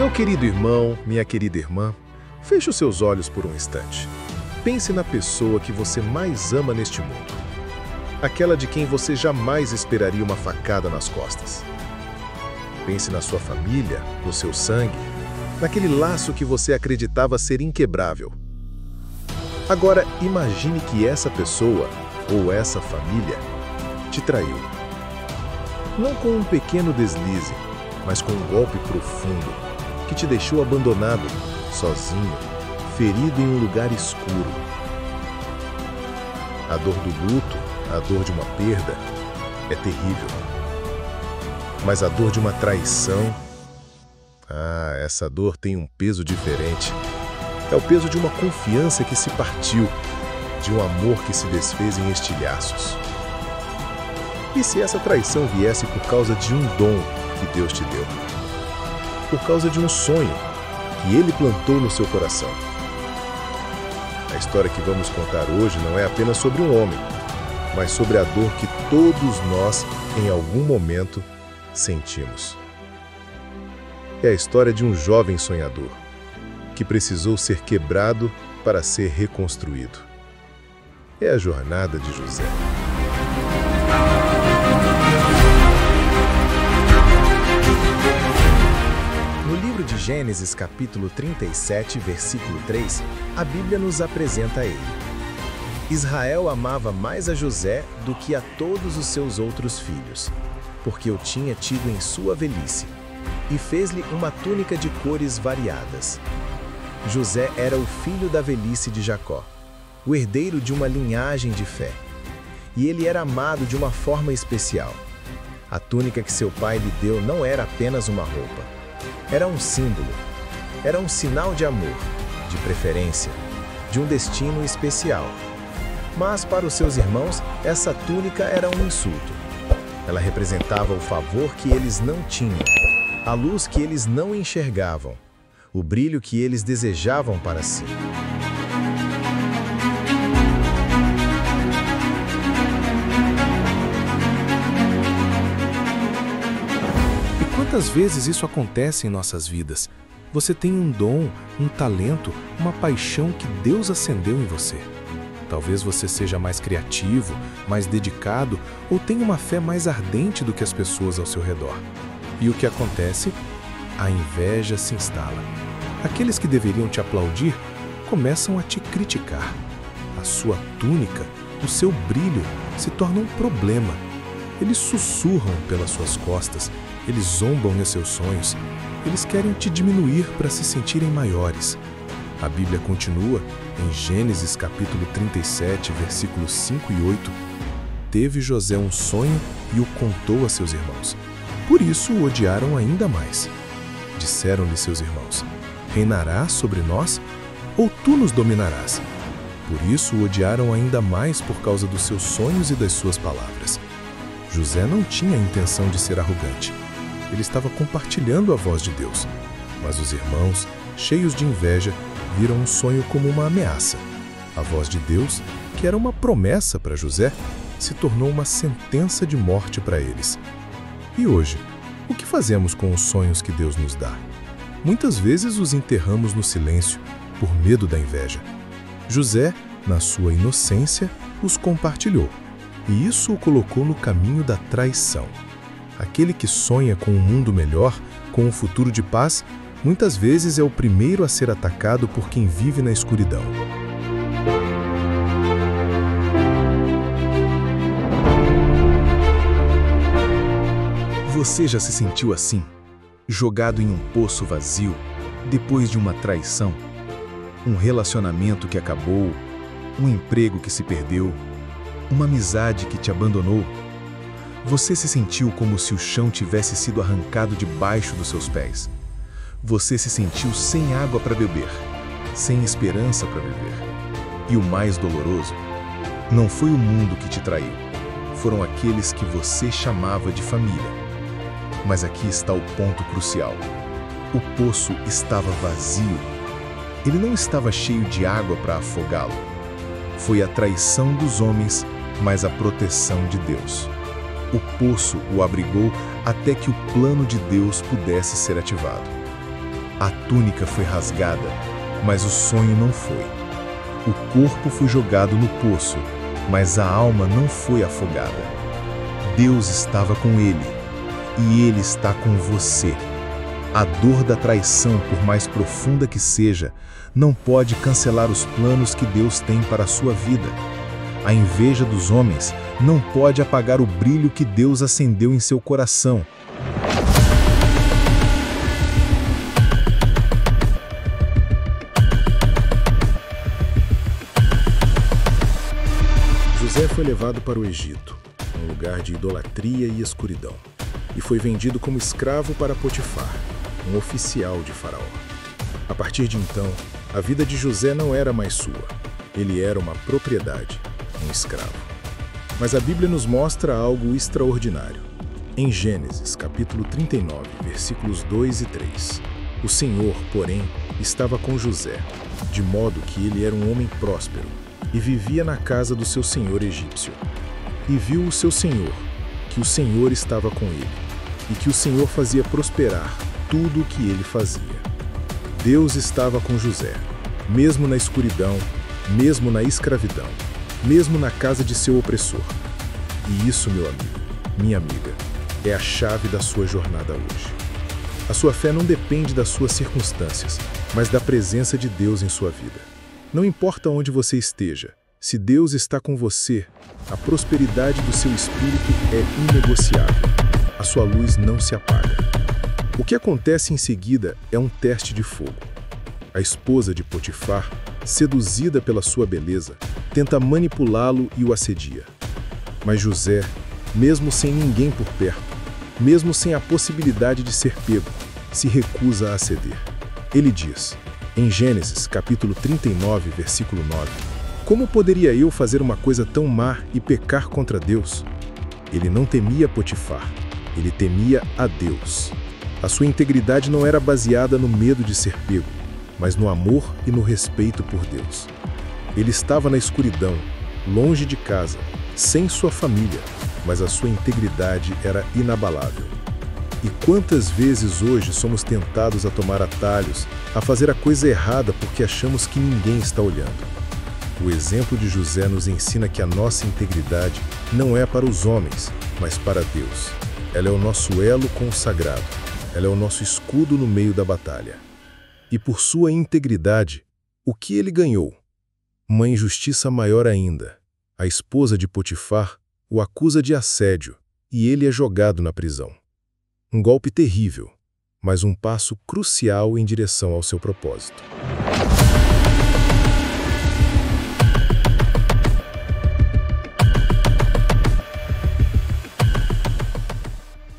Meu querido irmão, minha querida irmã, feche os seus olhos por um instante. Pense na pessoa que você mais ama neste mundo. Aquela de quem você jamais esperaria uma facada nas costas. Pense na sua família, no seu sangue, naquele laço que você acreditava ser inquebrável. Agora, imagine que essa pessoa, ou essa família, te traiu. Não com um pequeno deslize, mas com um golpe profundo, que te deixou abandonado, sozinho, ferido em um lugar escuro. A dor do luto, a dor de uma perda, é terrível. Mas a dor de uma traição... essa dor tem um peso diferente. É o peso de uma confiança que se partiu, de um amor que se desfez em estilhaços. E se essa traição viesse por causa de um dom que Deus te deu? Por causa de um sonho que Ele plantou no seu coração? A história que vamos contar hoje não é apenas sobre um homem, mas sobre a dor que todos nós, em algum momento, sentimos. É a história de um jovem sonhador, que precisou ser quebrado para ser reconstruído. É a jornada de José. No livro de Gênesis, capítulo 37, versículo 3, a Bíblia nos apresenta ele. Israel amava mais a José do que a todos os seus outros filhos, porque o tinha tido em sua velhice, e fez-lhe uma túnica de cores variadas. José era o filho da velhice de Jacó, o herdeiro de uma linhagem de fé. E ele era amado de uma forma especial. A túnica que seu pai lhe deu não era apenas uma roupa. Era um símbolo. Era um sinal de amor, de preferência, de um destino especial. Mas para os seus irmãos, essa túnica era um insulto. Ela representava o favor que eles não tinham, a luz que eles não enxergavam, o brilho que eles desejavam para si. E quantas vezes isso acontece em nossas vidas? Você tem um dom, um talento, uma paixão que Deus acendeu em você. Talvez você seja mais criativo, mais dedicado ou tenha uma fé mais ardente do que as pessoas ao seu redor. E o que acontece? A inveja se instala. Aqueles que deveriam te aplaudir começam a te criticar. A sua túnica, o seu brilho, se torna um problema. Eles sussurram pelas suas costas, eles zombam em seus sonhos, eles querem te diminuir para se sentirem maiores. A Bíblia continua, em Gênesis capítulo 37, versículos 5 e 8, teve José um sonho e o contou a seus irmãos. Por isso o odiaram ainda mais. Disseram-lhe seus irmãos: reinarás sobre nós, ou tu nos dominarás? Por isso o odiaram ainda mais por causa dos seus sonhos e das suas palavras. José não tinha a intenção de ser arrogante. Ele estava compartilhando a voz de Deus. Mas os irmãos, cheios de inveja, viram um sonho como uma ameaça. A voz de Deus, que era uma promessa para José, se tornou uma sentença de morte para eles. E hoje, o que fazemos com os sonhos que Deus nos dá? Muitas vezes os enterramos no silêncio, por medo da inveja. José, na sua inocência, os compartilhou, e isso o colocou no caminho da traição. Aquele que sonha com um mundo melhor, com um futuro de paz, muitas vezes é o primeiro a ser atacado por quem vive na escuridão. Você já se sentiu assim? Jogado em um poço vazio, depois de uma traição? Um relacionamento que acabou, um emprego que se perdeu, uma amizade que te abandonou? Você se sentiu como se o chão tivesse sido arrancado debaixo dos seus pés. Você se sentiu sem água para beber, sem esperança para viver. E o mais doloroso, não foi o mundo que te traiu, foram aqueles que você chamava de família. Mas aqui está o ponto crucial. O poço estava vazio. Ele não estava cheio de água para afogá-lo. Foi a traição dos homens, mas a proteção de Deus. O poço o abrigou até que o plano de Deus pudesse ser ativado. A túnica foi rasgada, mas o sonho não foi. O corpo foi jogado no poço, mas a alma não foi afogada. Deus estava com ele, e ele está com você. A dor da traição, por mais profunda que seja, não pode cancelar os planos que Deus tem para a sua vida. A inveja dos homens não pode apagar o brilho que Deus acendeu em seu coração. José foi levado para o Egito, um lugar de idolatria e escuridão, e foi vendido como escravo para Potifar, um oficial de Faraó. A partir de então, a vida de José não era mais sua. Ele era uma propriedade, um escravo. Mas a Bíblia nos mostra algo extraordinário. Em Gênesis, capítulo 39, versículos 2 e 3, o Senhor, porém, estava com José, de modo que ele era um homem próspero, e vivia na casa do seu senhor egípcio. E viu o seu senhor, que o Senhor estava com ele, e que o Senhor fazia prosperar tudo o que ele fazia. Deus estava com José, mesmo na escuridão, mesmo na escravidão, mesmo na casa de seu opressor. E isso, meu amigo, minha amiga, é a chave da sua jornada hoje. A sua fé não depende das suas circunstâncias, mas da presença de Deus em sua vida. Não importa onde você esteja, se Deus está com você, a prosperidade do seu espírito é inegociável. A sua luz não se apaga. O que acontece em seguida é um teste de fogo. A esposa de Potifar, seduzida pela sua beleza, tenta manipulá-lo e o assedia. Mas José, mesmo sem ninguém por perto, mesmo sem a possibilidade de ser pego, se recusa a ceder. Ele diz, em Gênesis, capítulo 39, versículo 9, como poderia eu fazer uma coisa tão má e pecar contra Deus? Ele não temia Potifar, ele temia a Deus. A sua integridade não era baseada no medo de ser pego, mas no amor e no respeito por Deus. Ele estava na escuridão, longe de casa, sem sua família, mas a sua integridade era inabalável. E quantas vezes hoje somos tentados a tomar atalhos, a fazer a coisa errada porque achamos que ninguém está olhando? O exemplo de José nos ensina que a nossa integridade não é para os homens, mas para Deus. Ela é o nosso elo com o sagrado. Ela é o nosso escudo no meio da batalha. E por sua integridade, o que ele ganhou? Uma injustiça maior ainda. A esposa de Potifar o acusa de assédio e ele é jogado na prisão. Um golpe terrível, mas um passo crucial em direção ao seu propósito.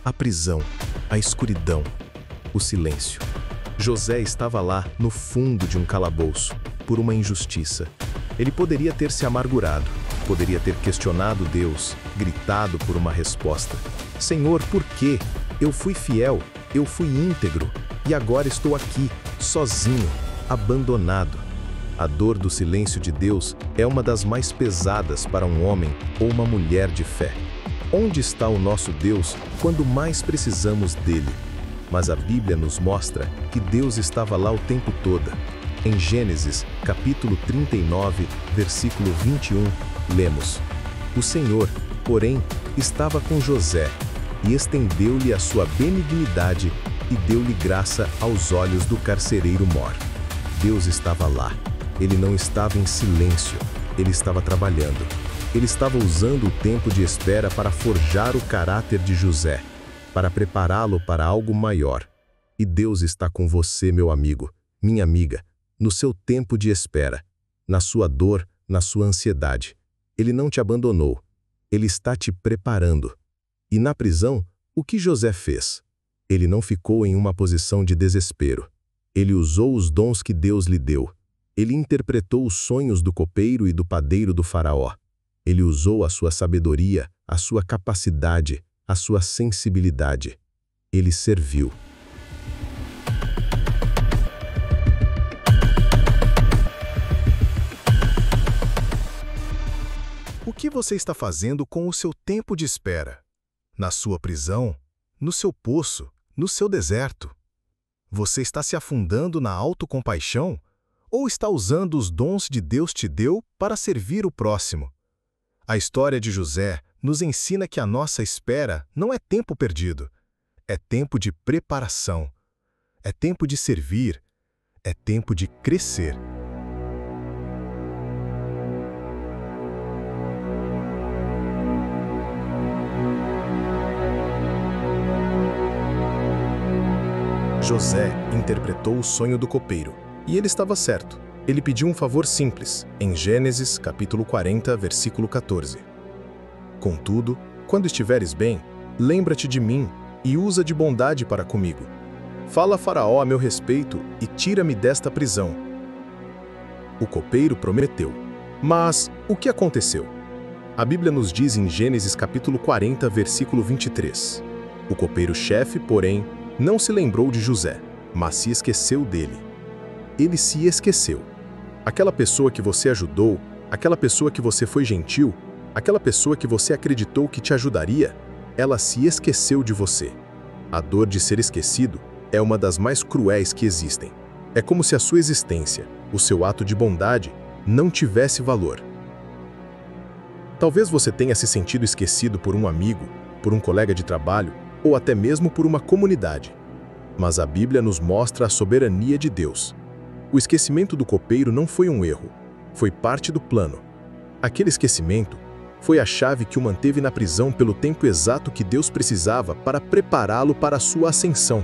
A prisão, a escuridão, o silêncio. José estava lá, no fundo de um calabouço, por uma injustiça. Ele poderia ter se amargurado, poderia ter questionado Deus, gritado por uma resposta. Senhor, por quê? Eu fui fiel, eu fui íntegro, e agora estou aqui, sozinho, abandonado. A dor do silêncio de Deus é uma das mais pesadas para um homem ou uma mulher de fé. Onde está o nosso Deus quando mais precisamos dele? Mas a Bíblia nos mostra que Deus estava lá o tempo todo. Em Gênesis, capítulo 39, versículo 21, lemos: O Senhor, porém, estava com José, e estendeu-lhe a sua benignidade, e deu-lhe graça aos olhos do carcereiro Mor. Deus estava lá. Ele não estava em silêncio, ele estava trabalhando. Ele estava usando o tempo de espera para forjar o caráter de José, para prepará-lo para algo maior. E Deus está com você, meu amigo, minha amiga, no seu tempo de espera, na sua dor, na sua ansiedade. Ele não te abandonou, ele está te preparando. E na prisão, o que José fez? Ele não ficou em uma posição de desespero. Ele usou os dons que Deus lhe deu. Ele interpretou os sonhos do copeiro e do padeiro do faraó. Ele usou a sua sabedoria, a sua capacidade, a sua sensibilidade. Ele serviu. O que você está fazendo com o seu tempo de espera? Na sua prisão? No seu poço? No seu deserto? Você está se afundando na autocompaixão? Ou está usando os dons de Deus te deu para servir o próximo? A história de José nos ensina que a nossa espera não é tempo perdido. É tempo de preparação. É tempo de servir. É tempo de crescer. José interpretou o sonho do copeiro, e ele estava certo. Ele pediu um favor simples, em Gênesis, capítulo 40, versículo 14. Contudo, quando estiveres bem, lembra-te de mim e usa de bondade para comigo. Fala a Faraó a meu respeito e tira-me desta prisão. O copeiro prometeu. Mas o que aconteceu? A Bíblia nos diz em Gênesis, capítulo 40, versículo 23. O copeiro-chefe, porém, não se lembrou de José, mas se esqueceu dele. Ele se esqueceu. Aquela pessoa que você ajudou, aquela pessoa que você foi gentil, aquela pessoa que você acreditou que te ajudaria, ela se esqueceu de você. A dor de ser esquecido é uma das mais cruéis que existem. É como se a sua existência, o seu ato de bondade, não tivesse valor. Talvez você tenha se sentido esquecido por um amigo, por um colega de trabalho, ou até mesmo por uma comunidade. Mas a Bíblia nos mostra a soberania de Deus. O esquecimento do copeiro não foi um erro, foi parte do plano. Aquele esquecimento foi a chave que o manteve na prisão pelo tempo exato que Deus precisava para prepará-lo para a sua ascensão.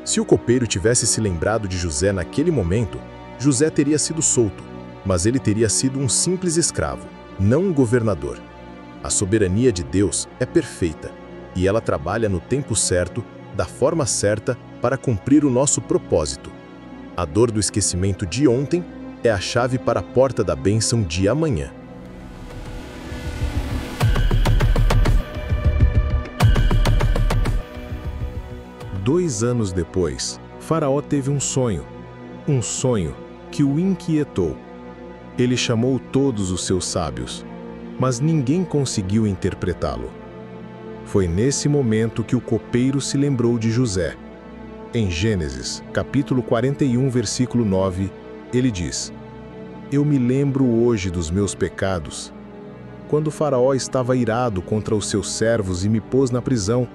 Se o copeiro tivesse se lembrado de José naquele momento, José teria sido solto, mas ele teria sido um simples escravo, não um governador. A soberania de Deus é perfeita, e ela trabalha no tempo certo, da forma certa, para cumprir o nosso propósito. A dor do esquecimento de ontem é a chave para a porta da bênção de amanhã. Dois anos depois, Faraó teve um sonho que o inquietou. Ele chamou todos os seus sábios, mas ninguém conseguiu interpretá-lo. Foi nesse momento que o copeiro se lembrou de José. Em Gênesis, capítulo 41, versículo 9, ele diz: Eu me lembro hoje dos meus pecados. Quando Faraó estava irado contra os seus servos e me pôs na prisão,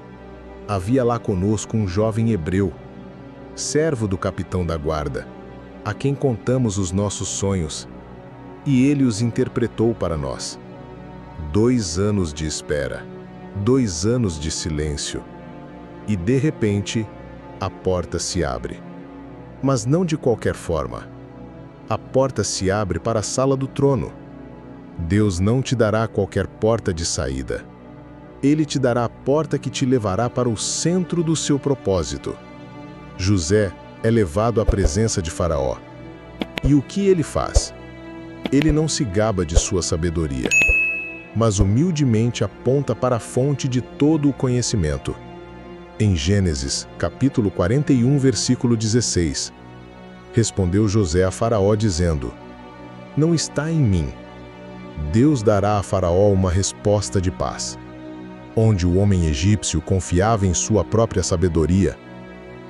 havia lá conosco um jovem hebreu, servo do capitão da guarda, a quem contamos os nossos sonhos, e ele os interpretou para nós. 2 anos de espera, 2 anos de silêncio, e de repente, a porta se abre. Mas não de qualquer forma. A porta se abre para a sala do trono. Deus não te dará qualquer porta de saída. Ele te dará a porta que te levará para o centro do seu propósito. José é levado à presença de Faraó. E o que ele faz? Ele não se gaba de sua sabedoria, mas humildemente aponta para a fonte de todo o conhecimento. Em Gênesis, capítulo 41, versículo 16, respondeu José a Faraó dizendo: Não está em mim. Deus dará a Faraó uma resposta de paz. Onde o homem egípcio confiava em sua própria sabedoria,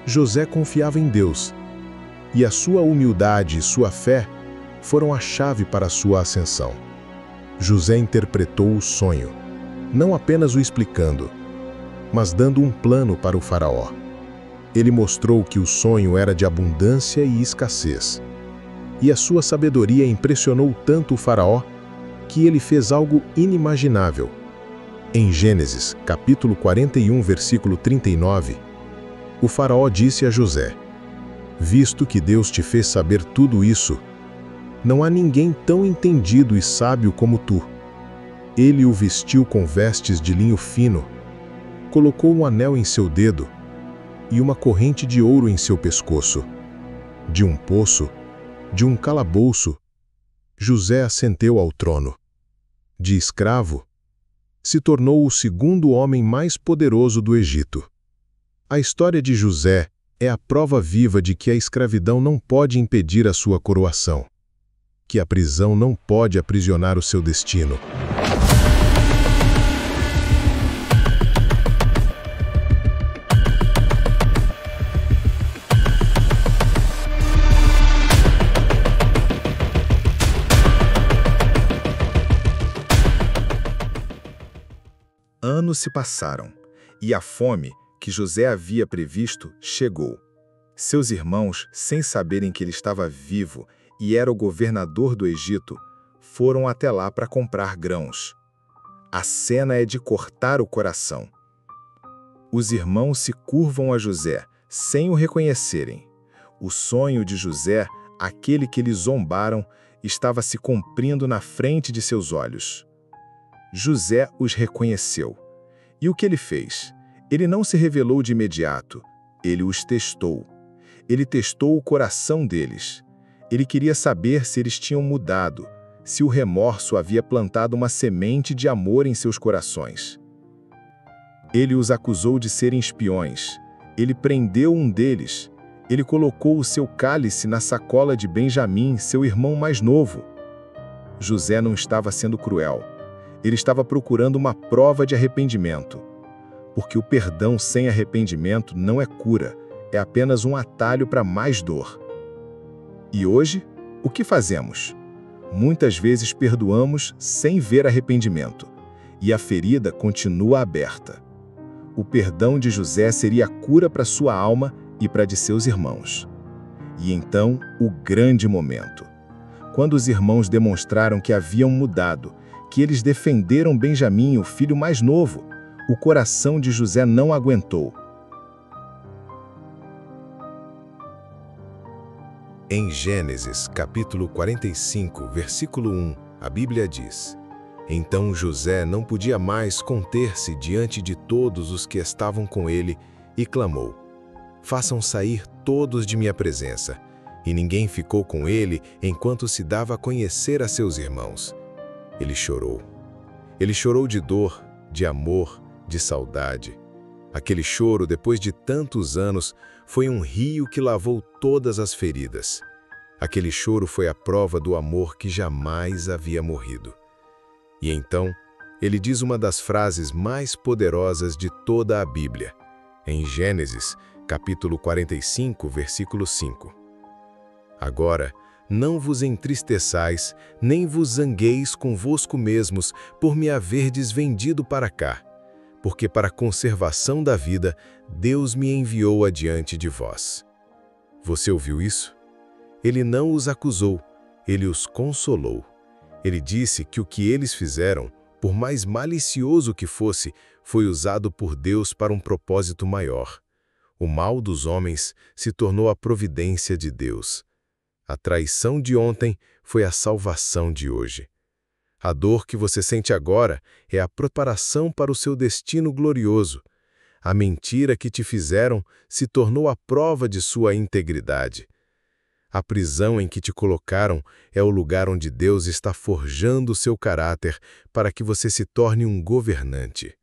José confiava em Deus, e a sua humildade e sua fé foram a chave para a sua ascensão. José interpretou o sonho, não apenas o explicando, mas dando um plano para o Faraó. Ele mostrou que o sonho era de abundância e escassez. E a sua sabedoria impressionou tanto o Faraó que ele fez algo inimaginável. Em Gênesis, capítulo 41, versículo 39, o Faraó disse a José: Visto que Deus te fez saber tudo isso, não há ninguém tão entendido e sábio como tu. Ele o vestiu com vestes de linho fino, colocou um anel em seu dedo e uma corrente de ouro em seu pescoço. De um poço, de um calabouço, José ascendeu ao trono. De escravo, se tornou o segundo homem mais poderoso do Egito. A história de José é a prova viva de que a escravidão não pode impedir a sua coroação, que a prisão não pode aprisionar o seu destino. Anos se passaram, e a fome que José havia previsto chegou. Seus irmãos, sem saberem que ele estava vivo e era o governador do Egito, foram até lá para comprar grãos. A cena é de cortar o coração. Os irmãos se curvam a José, sem o reconhecerem. O sonho de José, aquele que eles zombaram, estava se cumprindo na frente de seus olhos. José os reconheceu. E o que ele fez? Ele não se revelou de imediato. Ele os testou. Ele testou o coração deles. Ele queria saber se eles tinham mudado, se o remorso havia plantado uma semente de amor em seus corações. Ele os acusou de serem espiões. Ele prendeu um deles. Ele colocou o seu cálice na sacola de Benjamim, seu irmão mais novo. José não estava sendo cruel. Ele estava procurando uma prova de arrependimento. Porque o perdão sem arrependimento não é cura, é apenas um atalho para mais dor. E hoje, o que fazemos? Muitas vezes perdoamos sem ver arrependimento, e a ferida continua aberta. O perdão de José seria a cura para sua alma e para de seus irmãos. E então, o grande momento. Quando os irmãos demonstraram que haviam mudado, que eles defenderam Benjamim, o filho mais novo, o coração de José não aguentou. Em Gênesis, capítulo 45, versículo 1, a Bíblia diz: Então José não podia mais conter-se diante de todos os que estavam com ele e clamou: Façam sair todos de minha presença. E ninguém ficou com ele enquanto se dava a conhecer a seus irmãos. Ele chorou. Ele chorou de dor, de amor, de saudade. Aquele choro, depois de tantos anos, foi um rio que lavou todas as feridas. Aquele choro foi a prova do amor que jamais havia morrido. E então, ele diz uma das frases mais poderosas de toda a Bíblia, em Gênesis, capítulo 45, versículo 5. Agora, não vos entristeçais, nem vos zangueis convosco mesmos por me haverdes vendido para cá, porque para a conservação da vida, Deus me enviou adiante de vós. Você ouviu isso? Ele não os acusou, ele os consolou. Ele disse que o que eles fizeram, por mais malicioso que fosse, foi usado por Deus para um propósito maior. O mal dos homens se tornou a providência de Deus. A traição de ontem foi a salvação de hoje. A dor que você sente agora é a preparação para o seu destino glorioso. A mentira que te fizeram se tornou a prova de sua integridade. A prisão em que te colocaram é o lugar onde Deus está forjando o seu caráter para que você se torne um governante.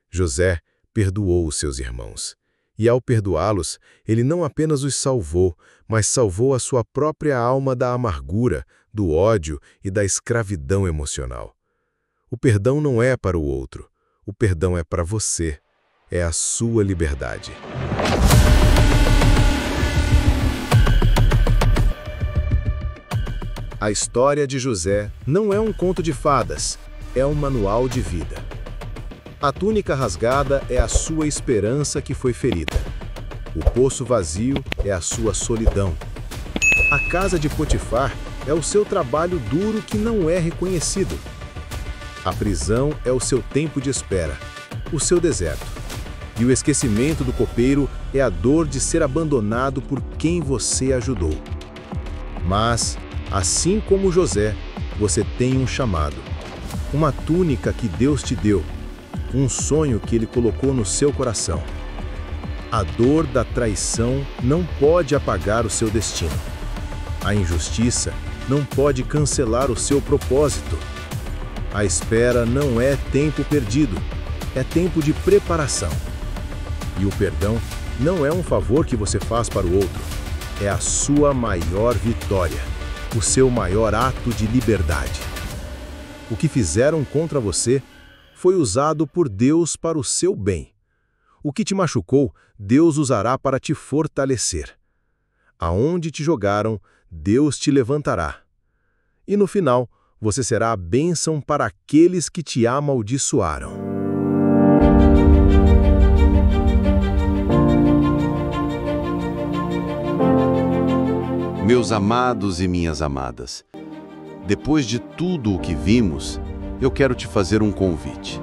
José perdoou os seus irmãos. E ao perdoá-los, ele não apenas os salvou, mas salvou a sua própria alma da amargura, do ódio e da escravidão emocional. O perdão não é para o outro, o perdão é para você, é a sua liberdade. A história de José não é um conto de fadas, é um manual de vida. A túnica rasgada é a sua esperança que foi ferida. O poço vazio é a sua solidão. A casa de Potifar é o seu trabalho duro que não é reconhecido. A prisão é o seu tempo de espera, o seu deserto. E o esquecimento do copeiro é a dor de ser abandonado por quem você ajudou. Mas, assim como José, você tem um chamado. Uma túnica que Deus te deu. Um sonho que Ele colocou no seu coração. A dor da traição não pode apagar o seu destino. A injustiça não pode cancelar o seu propósito. A espera não é tempo perdido, é tempo de preparação. E o perdão não é um favor que você faz para o outro, é a sua maior vitória, o seu maior ato de liberdade. O que fizeram contra você foi usado por Deus para o seu bem. O que te machucou, Deus usará para te fortalecer. Aonde te jogaram, Deus te levantará. E no final, você será a bênção para aqueles que te amaldiçoaram. Meus amados e minhas amadas, depois de tudo o que vimos, eu quero te fazer um convite.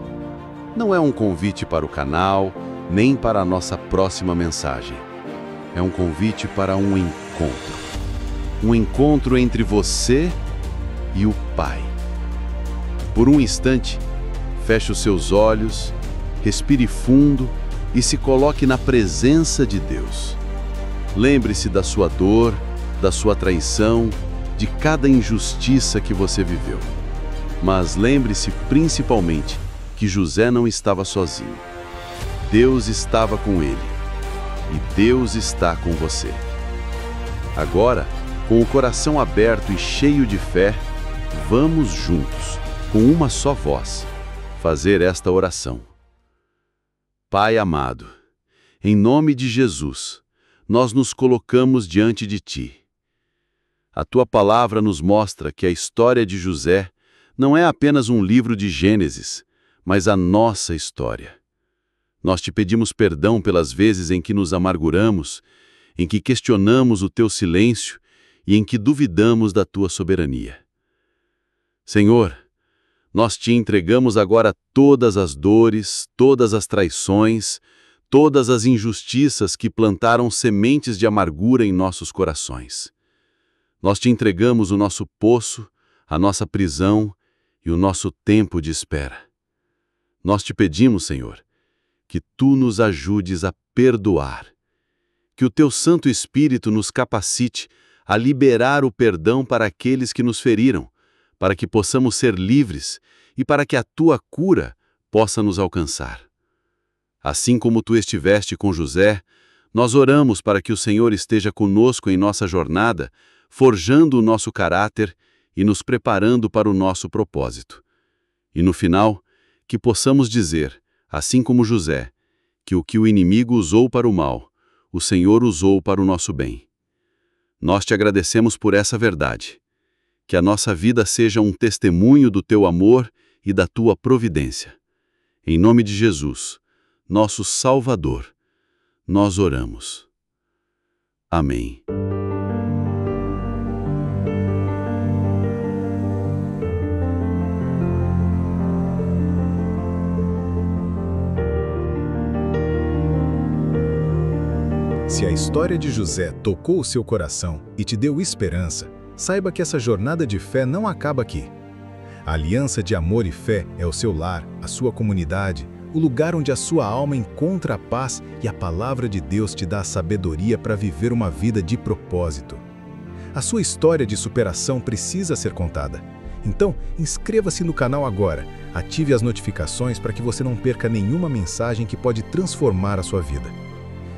Não é um convite para o canal, nem para a nossa próxima mensagem. É um convite para um encontro. Um encontro entre você e o Pai. Por um instante, feche os seus olhos, respire fundo e se coloque na presença de Deus. Lembre-se da sua dor, da sua traição, de cada injustiça que você viveu. Mas lembre-se principalmente que José não estava sozinho. Deus estava com ele. E Deus está com você. Agora, com o coração aberto e cheio de fé, vamos juntos, com uma só voz, fazer esta oração. Pai amado, em nome de Jesus, nós nos colocamos diante de Ti. A Tua palavra nos mostra que a história de José não é apenas um livro de Gênesis, mas a nossa história. Nós te pedimos perdão pelas vezes em que nos amarguramos, em que questionamos o Teu silêncio e em que duvidamos da Tua soberania. Senhor, nós Te entregamos agora todas as dores, todas as traições, todas as injustiças que plantaram sementes de amargura em nossos corações. Nós Te entregamos o nosso poço, a nossa prisão e o nosso tempo de espera. Nós Te pedimos, Senhor, que Tu nos ajudes a perdoar, que o Teu Santo Espírito nos capacite a liberar o perdão para aqueles que nos feriram, para que possamos ser livres e para que a Tua cura possa nos alcançar. Assim como Tu estiveste com José, nós oramos para que o Senhor esteja conosco em nossa jornada, forjando o nosso caráter e nos preparando para o nosso propósito. E no final, que possamos dizer, assim como José, que o que o inimigo usou para o mal, o Senhor usou para o nosso bem. Nós Te agradecemos por essa verdade. Que a nossa vida seja um testemunho do Teu amor e da Tua providência. Em nome de Jesus, nosso Salvador, nós oramos. Amém. Se a história de José tocou o seu coração e te deu esperança, saiba que essa jornada de fé não acaba aqui. A aliança de amor e fé é o seu lar, a sua comunidade, o lugar onde a sua alma encontra a paz e a palavra de Deus te dá a sabedoria para viver uma vida de propósito. A sua história de superação precisa ser contada. Então, inscreva-se no canal agora, ative as notificações para que você não perca nenhuma mensagem que pode transformar a sua vida.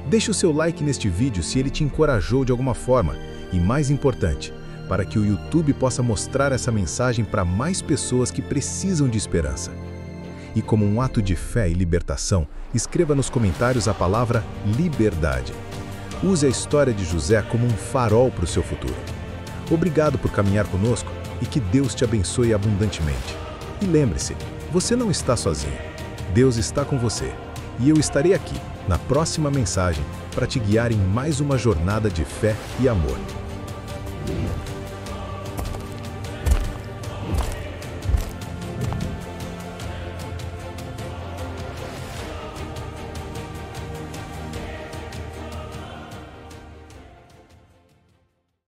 Deixe o seu like neste vídeo se ele te encorajou de alguma forma e, mais importante, para que o YouTube possa mostrar essa mensagem para mais pessoas que precisam de esperança. E como um ato de fé e libertação, escreva nos comentários a palavra liberdade. Use a história de José como um farol para o seu futuro. Obrigado por caminhar conosco e que Deus te abençoe abundantemente. E lembre-se, você não está sozinho. Deus está com você. E eu estarei aqui, na próxima mensagem, para te guiar em mais uma jornada de fé e amor.